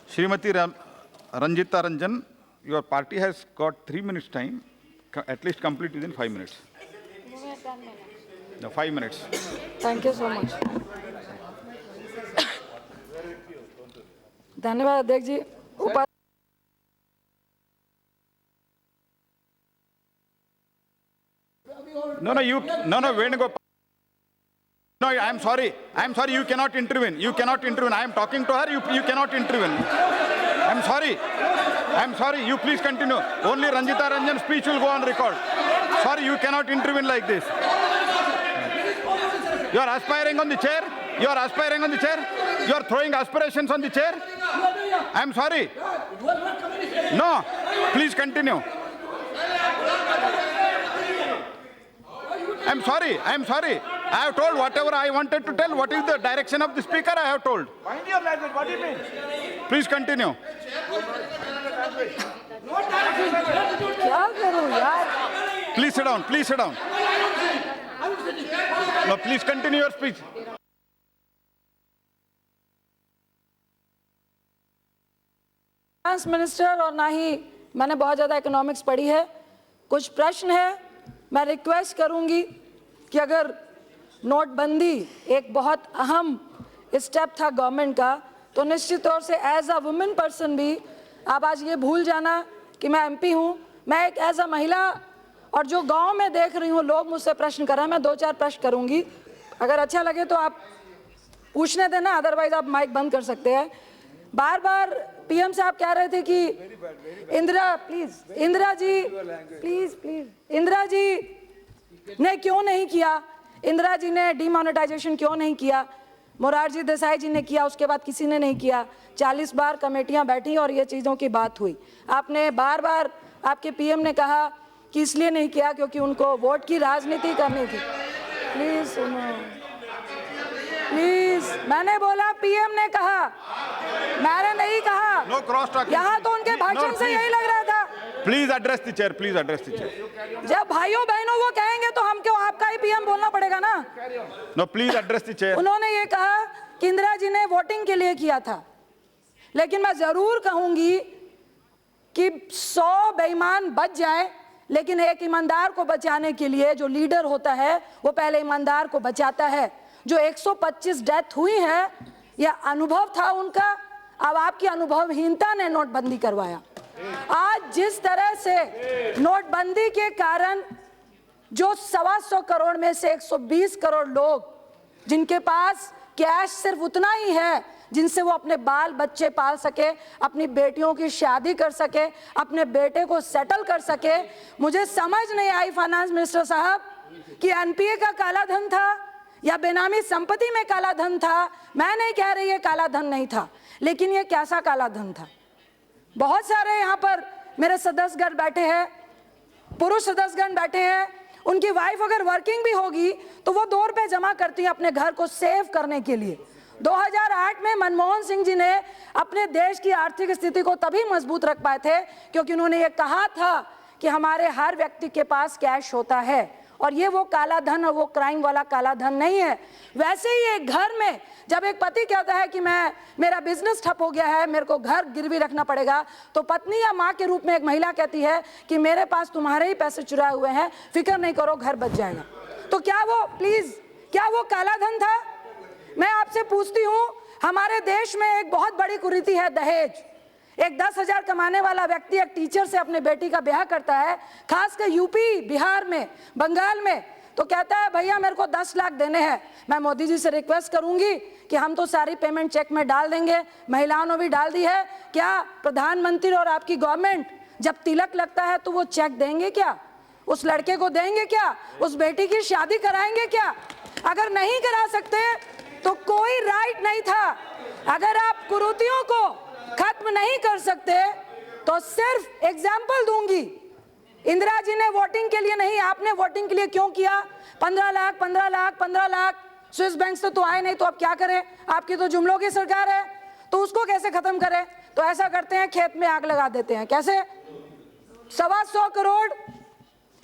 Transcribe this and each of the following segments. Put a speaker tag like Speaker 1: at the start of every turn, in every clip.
Speaker 1: Srimati Ranjita Ranjan, your party has got 3 minutes time. At least complete within 5 minutes. No, 5 minutes.
Speaker 2: Thank you so much. धन्यवाद अध्यक्ष जी।
Speaker 1: No, Venugopal. No, I'm sorry, you cannot intervene. I am talking to her, you cannot intervene. I'm sorry, you please continue. Only Ranjita Ranjan's speech will go on record. Sorry, you cannot intervene like this. You are aspiring on the chair. You are throwing aspirations on the chair. I'm sorry. No, please continue. I'm sorry. I have told whatever I wanted to tell. What is the direction of the speaker? I have told.
Speaker 3: Mind your language. What do you mean?
Speaker 1: Please continue.
Speaker 2: क्या करूं यार?
Speaker 1: Please sit down. No, please continue your speech.
Speaker 2: Finance minister और ना ही मैंने बहुत ज़्यादा economics पढ़ी है। कुछ प्रश्न है, मैं रिक्वेस्ट करूंगी कि अगर नोटबंदी एक बहुत अहम स्टेप था गवर्नमेंट का, तो निश्चित तौर से एज अ वुमेन पर्सन भी आप आज ये भूल जाना कि मैं एमपी हूँ। मैं एक एज अ महिला और जो गांव में देख रही हूँ लोग मुझसे प्रश्न कर रहे हैं, मैं 2-4 प्रश्न करूंगी। अगर अच्छा लगे तो आप पूछने देना, अदरवाइज आप माइक बंद कर सकते हैं। बार बार पीएम साहब कह रहे थे कि इंदिरा जी ने क्यों नहीं किया, इंदिरा जी ने डिमोनेटाइजेशन क्यों नहीं किया, मोरारजी देसाई जी ने किया, उसके बाद किसी ने नहीं किया। 40 बार कमेटियां बैठी और ये चीज़ों की बात हुई। आपने बार बार आपके पीएम ने कहा कि इसलिए नहीं किया क्योंकि उनको वोट की राजनीति करनी थी। प्लीज सुनो, प्लीज। मैंने बोला पीएम ने कहा, मैंने नहीं कहा।
Speaker 1: No cross talking.
Speaker 2: यहाँ तो उनके भाषण से यही लग रहा था।
Speaker 1: Please address the chair.
Speaker 2: जब भाइयों बहनों वो कहेंगे तो हम क्यों, आपका ही पीएम बोलना पड़ेगा ना।
Speaker 1: No, please address the chair.
Speaker 2: उन्होंने ये कहा कि इंदिरा जी ने वोटिंग के लिए किया था, लेकिन मैं जरूर कहूंगी कि 100 बेईमान बच जाए, लेकिन एक ईमानदार को बचाने के लिए जो लीडर होता है वो पहले ईमानदार को बचाता है। जो 125 डेथ हुई है, यह अनुभव था उनका। अब आपकी अनुभवहीनता ने नोटबंदी करवाया। आज जिस तरह से नोटबंदी के कारण जो 125 करोड़ में से 120 करोड़ लोग जिनके पास कैश सिर्फ उतना ही है जिनसे वो अपने बाल बच्चे पाल सके, अपनी बेटियों की शादी कर सके, अपने बेटे को सेटल कर सके, मुझे समझ नहीं आई फाइनेंस मिनिस्टर साहब कि एनपीए का काला धन था या बेनामी संपत्ति में काला धन था। मैं नहीं कह रही है काला धन नहीं था, लेकिन ये कैसा काला धन था। बहुत सारे यहाँ पर मेरे सदस्यगण बैठे हैं, पुरुष सदस्यगण बैठे हैं, उनकी वाइफ अगर वर्किंग भी होगी तो वो 2 रुपए जमा करती है अपने घर को सेव करने के लिए। 2008 में मनमोहन सिंह जी ने अपने देश की आर्थिक स्थिति को तभी मजबूत रख पाए थे क्योंकि उन्होंने ये कहा था कि हमारे हर व्यक्ति के पास कैश होता है, और ये वो काला धन और वो क्राइम वाला काला धन नहीं है। वैसे ही एक घर में जब एक पति कहता है कि मेरा बिजनेस ठप हो गया है, मेरे को घर गिरवी रखना पड़ेगा, तो पत्नी या माँ के रूप में एक महिला कहती है कि मेरे पास तुम्हारे ही पैसे चुराए हुए हैं, फिक्र नहीं करो, घर बच जाएगा। तो क्या वो काला धन था? मैं आपसे पूछती हूँ, हमारे देश में एक बहुत बड़ी कुरीति है दहेज। एक 10,000 कमाने वाला व्यक्ति एक टीचर से अपने बेटी का ब्याह करता है, खासकर यूपी, बिहार में, बंगाल में, तो कहता है भैया मेरे को 10 लाख देने हैं। मैं मोदी जी से रिक्वेस्ट करूंगी कि हम तो सारी पेमेंट चेक में डाल देंगे, महिलाओं ने भी डाल दी है, क्या प्रधानमंत्री और आपकी गवर्नमेंट जब तिलक लगता है तो वो चेक देंगे क्या? उस लड़के को देंगे क्या? उस बेटी की शादी कराएंगे क्या? अगर नहीं करा सकते तो कोई राइट नहीं था। अगर आप कुरीतियों को खत्म नहीं कर सकते तो सिर्फ एग्जाम्पल दूंगी, इंदिरा जी ने वोटिंग के लिए नहीं, आपने वोटिंग के लिए क्यों किया? 15 लाख स्विस बैंक से तो आए नहीं, तो अब क्या करें? आपकी तो जुमलों की सरकार है, तो उसको कैसे खत्म करें? तो ऐसा करते हैं, खेत में आग लगा देते हैं। कैसे? 125 करोड़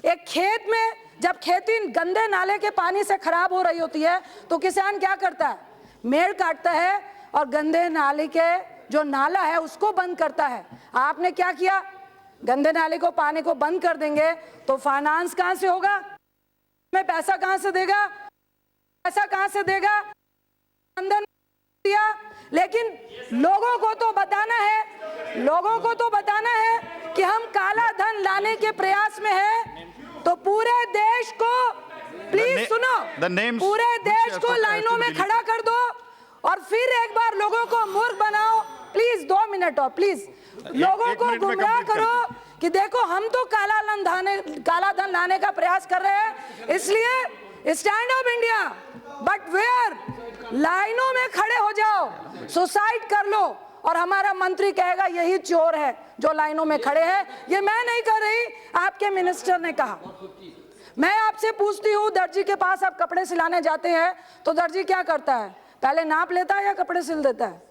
Speaker 2: एक खेत में, जब खेती गंदे नाले के पानी से खराब हो रही होती है तो किसान क्या करता है? मेड़ काटता है और गंदे नाले के जो नाला है उसको बंद करता है। आपने क्या किया? गंदे नाले को, पानी को बंद कर देंगे तो फाइनेंस कहां से होगा? में पैसा कहां से देगा? पैसा कहां से देगा? अंदर दिया। लेकिन लोगों को तो बताना है, लोगों को तो बताना है कि हम काला धन लाने के प्रयास में हैं। तो पूरे देश को प्लीज सुनो, पूरे देश को लाइनों में खड़ा कर दो और फिर एक बार लोगों को मूर्ख बनाओ। प्लीज 2 मिनट और प्लीज लोगों को गुमराह करो कि देखो हम तो काला धन लाने का प्रयास कर रहे हैं, इसलिए stand up India. But where? लाइनों में खड़े हो जाओ, सुसाइड कर लो और हमारा मंत्री कहेगा यही चोर है जो लाइनों में खड़े हैं। ये मैं नहीं कर रही, आपके मिनिस्टर ने कहा। मैं आपसे पूछती हूँ, दर्जी के पास आप कपड़े सिलाने जाते हैं तो दर्जी क्या करता है? पहले नाप लेता है या कपड़े सिल देता है?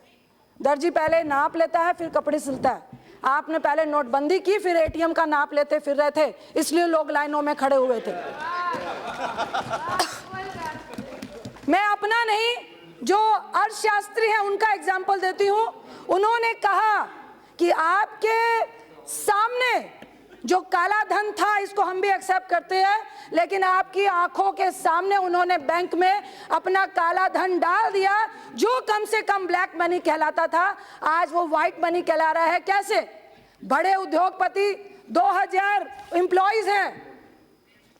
Speaker 2: दर्जी पहले नाप लेता है फिर कपड़े सिलता है। आपने पहले नोटबंदी की, फिर एटीएम का नाप लेते फिर रहे थे, इसलिए लोग लाइनों में खड़े हुए थे। मैं अपना नहीं, जो अर्थशास्त्री हैं उनका एग्जाम्पल देती हूं। उन्होंने कहा कि आपके सामने जो काला धन था इसको हम भी एक्सेप्ट करते हैं, लेकिन आपकी आंखों के सामने उन्होंने बैंक में अपना काला धन डाल दिया जो कम से कम ब्लैक मनी कहलाता था, आज वो व्हाइट मनी कहला रहा है। कैसे? बड़े उद्योगपति 2000 एम्प्लॉइज हैं।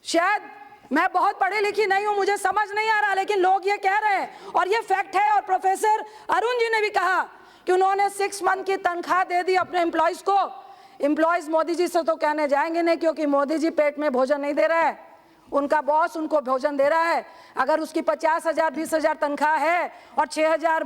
Speaker 2: शायद मैं बहुत पढ़ी लिखी नहीं हूं, मुझे समझ नहीं आ रहा, लेकिन लोग ये कह रहे हैं और ये फैक्ट है। और प्रोफेसर अरुण जी ने भी कहा कि उन्होंने 6 मंथ की तनख्वाह दे दी अपने एम्प्लॉइज को। एम्प्लॉइज मोदी जी से तो कहने जाएंगे नहीं, क्योंकि मोदी जी पेट में भोजन नहीं दे रहा है, उनका बॉस उनको भोजन दे रहा है। अगर उसकी 50,000 20,000 तनख्वाह है और 6,000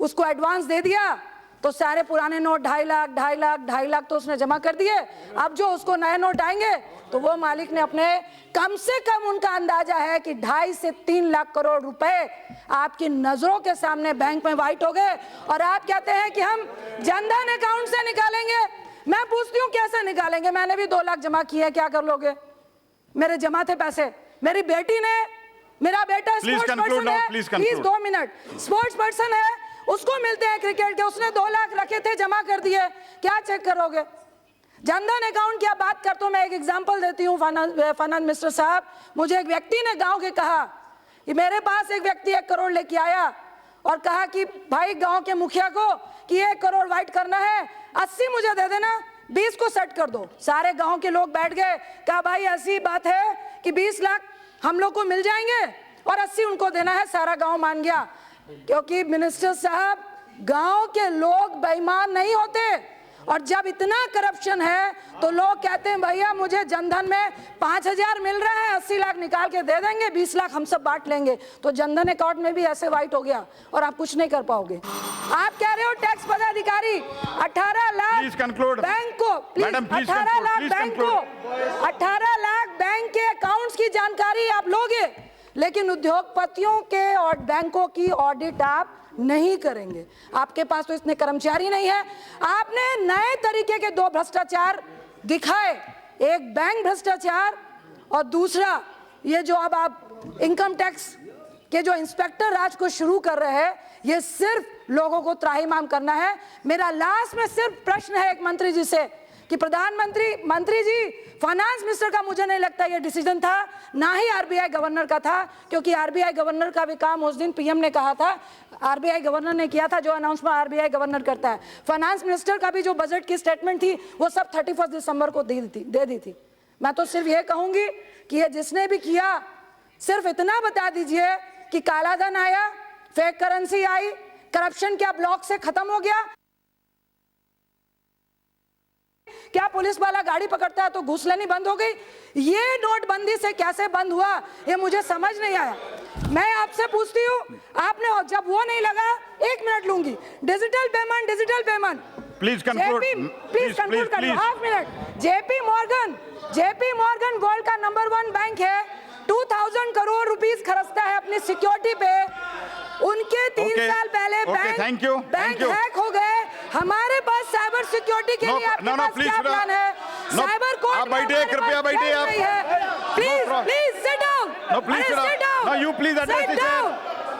Speaker 2: उसको एडवांस दे दिया तो सारे पुराने नोट 2.5 लाख तो उसने जमा कर दिए। अब जो उसको नए नोट आएंगे तो वो मालिक ने अपने, कम से कम उनका अंदाजा है कि 2.5 से 3 लाख करोड़ रुपए आपकी नजरों के सामने बैंक में वाइट हो गए। और आप कहते हैं कि हम जनधन अकाउंट से निकालेंगे। मैं पूछती हूँ कैसे निकालेंगे? मैंने भी 2 लाख जमा किए, क्या कर लोगे? मेरे जमा थे पैसे। मेरी बेटी ने, मेरा बेटा स्पोर्ट्स पर्सन है, प्लीज 2 मिनट, स्पोर्ट्स पर्सन है, उसको मिलते हैं क्रिकेट के, उसने 2 लाख रखे थे, जमा कर दिए, क्या चेक करोगे? जनधन अकाउंट की बात करता हूं, मैं एक एग्जांपल देती हूं फाइनेंस मिनिस्टर साहब। मुझे एक व्यक्ति ने गांव के कहा कि मेरे पास एक व्यक्ति 1 करोड़ लेके आया और कहा कि भाई गांव के मुखिया को कि 1 करोड़ वाइट करना है, 80 मुझे दे देना, 20 को सेट कर दो। सारे गांव के लोग बैठ गए, कहा भाई ऐसी बात है कि 20 लाख हम लोग को मिल जाएंगे और 80 उनको देना है। सारा गांव मान गया, क्योंकि मिनिस्टर साहब गांव के लोग बेईमान नहीं होते। और जब इतना करप्शन है तो लोग कहते हैं भैया मुझे जनधन में 5,000 मिल रहा है, 80 लाख निकाल के दे देंगे, 20 लाख हम सब बांट लेंगे। तो जनधन अकाउंट में भी ऐसे वाइट हो गया और आप कुछ नहीं कर पाओगे। आप कह रहे हो टैक्स पदाधिकारी 18 लाख बैंक को, 18 लाख बैंक को, 18 लाख बैंक के अकाउंट्स की जानकारी आप लोगे, लेकिन उद्योगपतियों के और बैंकों की ऑडिट आप नहीं करेंगे। आपके पास तो इतने कर्मचारी नहीं है। आपने नए तरीके के 2 भ्रष्टाचार दिखाए, एक बैंक भ्रष्टाचार और दूसरा ये जो अब आप इनकम टैक्स के जो इंस्पेक्टर राज को शुरू कर रहे हैं, ये सिर्फ लोगों को त्राहिमाम करना है। मेरा लास्ट में सिर्फ प्रश्न है एक मंत्री जी से कि मंत्री जी, फाइनेंस मिनिस्टर का मुझे नहीं लगता ये डिसीजन था, ना ही आरबीआई गवर्नर का था, क्योंकि आरबीआई गवर्नर का भी काम उस दिन पीएम ने कहा था, आरबीआई गवर्नर ने किया था जो अनाउंसमेंट आरबीआई गवर्नर करता है। फाइनेंस मिनिस्टर का भी जो बजट की स्टेटमेंट थी वो सब 31 दिसंबर को दे दी थी। मैं तो सिर्फ ये कहूंगी कि ये जिसने भी किया, सिर्फ इतना बता दीजिए कि काला धन आया, फेक करेंसी आई, करप्शन क्या ब्लॉक से खत्म हो गया? क्या पुलिस वाला गाड़ी पकड़ता है तो घूस लेनी बंद हो गई? ये नोटबंदी से कैसे बंद हुआ ये मुझे समझ नहीं आया। मैं आपसे पूछती हूँ, आपने जब वो नहीं लगा, 1 मिनट लूंगी, डिजिटल पेमेंट
Speaker 1: प्लीज कंक्लूड
Speaker 2: करिए, half minute. JP Morgan world का नंबर 1 बैंक है, 2000 करोड़ रुपीस खर्चता है अपनी सिक्योरिटी पे। उनके 3 साल पहले बैंक हैक हो गए। हमारे पास साइबर सिक्योरिटी के लिए आपके पास क्या प्लान है? साइबर कोर्ट
Speaker 1: आप बैठिए, कृपया बैठिए आप।
Speaker 2: Please sit down.
Speaker 1: No, please sit down. No, you please address the chair.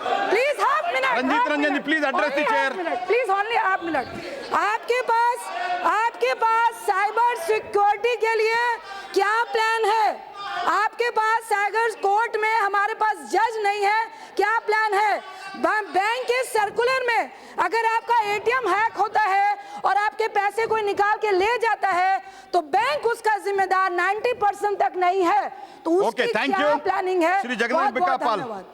Speaker 2: Please half minute.
Speaker 1: Ranjit Ranjan ji, please address the chair.
Speaker 2: Please only half minute. आपके पास साइबर सिक्योरिटी के लिए क्या plan है? आपके पास साइबर कोर्ट में हमारे पास जज नहीं है, क्या प्लान है? बैंक के सर्कुलर में अगर आपका एटीएम हैक होता है और आपके पैसे कोई निकाल के ले जाता है तो बैंक उसका जिम्मेदार 90% तक नहीं है। तो उसकी क्या प्लानिंग है?
Speaker 1: श्री जगन्नाथ बिकापाल।
Speaker 2: धन्यवाद।